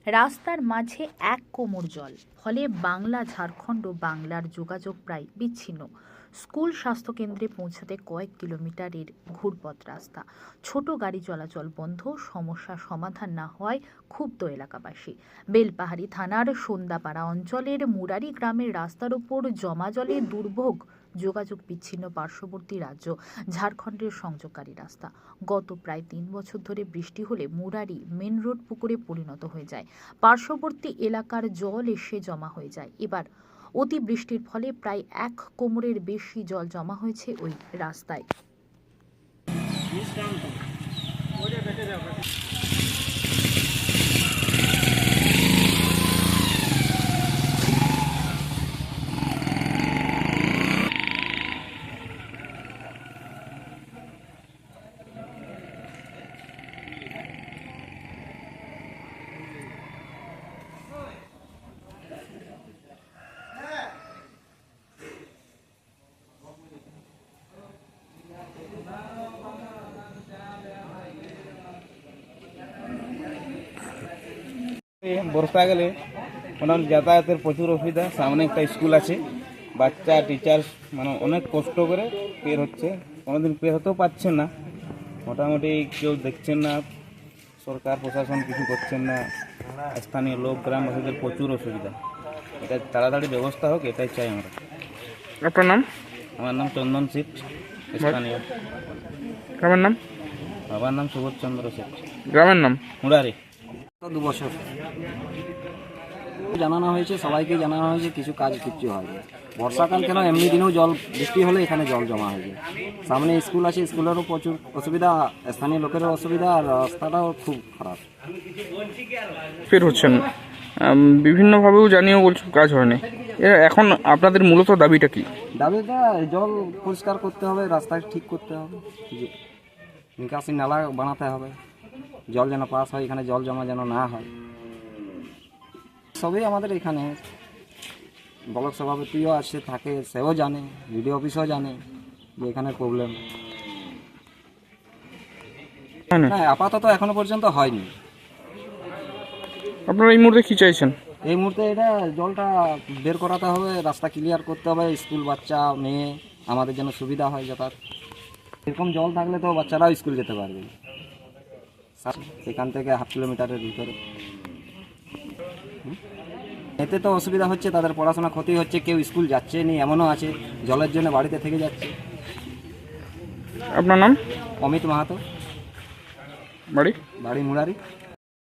রাস্তার মাঝে এক কোমর জল, ফলে বাংলা ঝাড়খণ্ড ও বাংলার যোগাযোগ প্রায় বিচ্ছিন্ন। স্কুল স্বাস্থ্যকেন্দ্রে পৌঁছাতে কয়েক কিলোমিটারের ঘুরপথ রাস্তা, ছোট গাড়ি চলাচল বন্ধ। সমস্যা সমাধান না হওয়ায় ক্ষুব্ধ এলাকাবাসী। বেলপাহাড়ি থানার সন্ধ্যাপাড়া অঞ্চলের মুরারি গ্রামের রাস্তার ওপর জমা জলে দুর্ভোগ। যোগাযোগ বিচ্ছিন্ন পার্শ্ববর্তী রাজ্য ঝাড়খণ্ডের সংযোগকারী রাস্তা। গত প্রায় 3 বছর ধরে বৃষ্টি হলে মুরারি মেন রোড পুকুরে পরিণত হয়ে যায়। পার্শ্ববর্তী এলাকার জল এসে জমা হয়ে যায়। এবার অতিবৃষ্টির ফলে প্রায় 1 কোমরের বেশি জল জমা হয়েছে ওই রাস্তায়। বর্ষা গেলে মোটামুটি যাতায়াতের প্রচুর অসুবিধা। সামনে একটা স্কুল আছে, বাচ্চা টিচার মানে অনেক কষ্ট করে পের হচ্ছে, কোনোদিন পের হতেও পারছেন না। মোটামুটি কেউ দেখছেন না, সরকার প্রশাসন কিছু করছেন না। স্থানীয় লোক গ্রামবাসীদের প্রচুর অসুবিধা, এটা তাড়াতাড়ি ব্যবস্থা হোক, এটাই চাই আমরা। আপনার নাম? আমার নাম চন্দন সিট, স্থানীয়। গ্রামের নাম? বাবার নাম সুবোধ চন্দ্র সেট। গ্রামের নাম? মুরারি। 2 বছর জানানো হয়েছে, সবাইকে জানানো হয়েছে, কিছু হয়নি। বর্ষাকাল কেন, এমনি দিনেও জল, বৃষ্টি হলে এখানে জল জমা হয়ে যায়। সামনে স্কুল আছে, স্কুলেরও প্রচুর অসুবিধা, স্থানীয় লোকেরও অসুবিধা, আর রাস্তাটাও খুব খারাপ। ফের হচ্ছেন বিভিন্নভাবেও জানিয়েও বলছেন কাজ হয়নি। এখন আপনাদের মূলত দাবিটা কি? দাবিটা জল পরিষ্কার করতে হবে, রাস্তা ঠিক করতে হবে, নিকাশি নালা বানাতে হবে, জল যেন পাস হয়, এখানে জল জমা যেন না হয়। সবই আমাদের এখানে ব্লক সভাপতিও আছে, থাকে, সেও জানে, বিডিও অফিসও জানে যে এখানে প্রবলেম। হ্যাঁ, আপাতত এখনো পর্যন্ত হয়নি। আপনারা এই মুহূর্তে কি চাইছেন? এই মুহূর্তে এটা জলটা বের করাতে হবে, রাস্তা ক্লিয়ার করতে হবে, স্কুল বাচ্চা মেয়ে আমাদের যেন সুবিধা হয় যাতায়াত। এরকম জল থাকলে তো বাচ্চারাও স্কুল যেতে পারবে, এখান থেকে 1/2 কিলোমিটারের ভিতরে। এতে তো অসুবিধা হচ্ছে, তাদের পড়াশোনা ক্ষতি হচ্ছে, কেউ স্কুল যাচ্ছে নি, এমনও আছে জলের জন্য বাড়িতে থেকে যাচ্ছে। আপনার নাম? অমিত মাহাতো, বাড়ি? বাড়ি মুরারি।